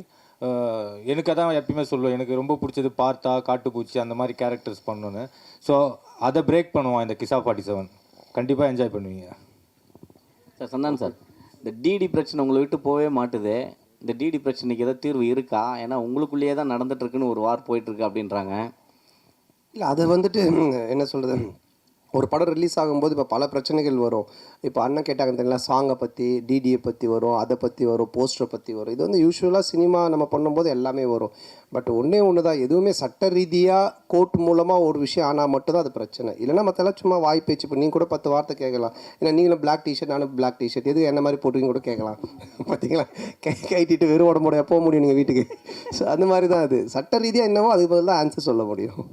எனக்கு அதான் எப்பயுமே சொல்லுவேன், எனக்கு ரொம்ப பிடிச்சது பார்த்தா காட்டுப்பூச்சி அந்த மாதிரி கேரக்டர்ஸ் பண்ணணுன்னு. ஸோ அதை பிரேக் பண்ணுவான் இந்த கிசா 47. கண்டிப்பாக என்ஜாய் பண்ணுவீங்க சார். சந்தானம் சார், இந்த டிடி பிரச்சனை உங்களை விட்டு போகவே மாட்டுது. இந்த டிடி பிரச்சனைக்கு ஏதாவது தீர்வு இருக்கா? ஏன்னா உங்களுக்குள்ளேயே தான் நடந்துட்டுருக்குன்னு ஒரு வார் போயிட்டுருக்கு அப்படின்றாங்க. இல்லை அது வந்துட்டு என்ன சொல்கிறது, ஒரு படம் ரிலீஸ் ஆகும்போது இப்போ பல பிரச்சனைகள் வரும். இப்போ அண்ணன் கேட்டாங்க தெரியல, சாங்கை பற்றி, டிடியை பற்றி வரும், அதை பற்றி வரும், போஸ்டரை பற்றி வரும். இது வந்து யூஸ்வலாக சினிமா நம்ம பண்ணும்போது எல்லாமே வரும். பட் ஒன்றே ஒன்று தான், எதுவுமே சட்ட ரீதியாக கோர்ட் மூலமாக ஒரு விஷயம் ஆனால் மட்டும்தான் அது பிரச்சனை. இல்லைனா மற்றெல்லாம் சும்மா வாய் பேச்சு. இப்போ நீங்கள் கூட 10 வார்த்தை கேட்கலாம். ஏன்னா நீங்களும் பிளாக் டிஷர்ட், நானும் பிளாக் டிஷர்ட், எது என்ன மாதிரி போட்டுவீங்க கூட கேட்கலாம். பார்த்தீங்களா, கைட்டிட்டு வெறும் உடம்புடைய போக முடியும் நீங்கள் வீட்டுக்கு. ஸோ அந்த மாதிரி தான் அது. சட்ட ரீதியாக என்னவோ அதுக்கு பதில் தான் ஆன்சர் சொல்ல முடியும்.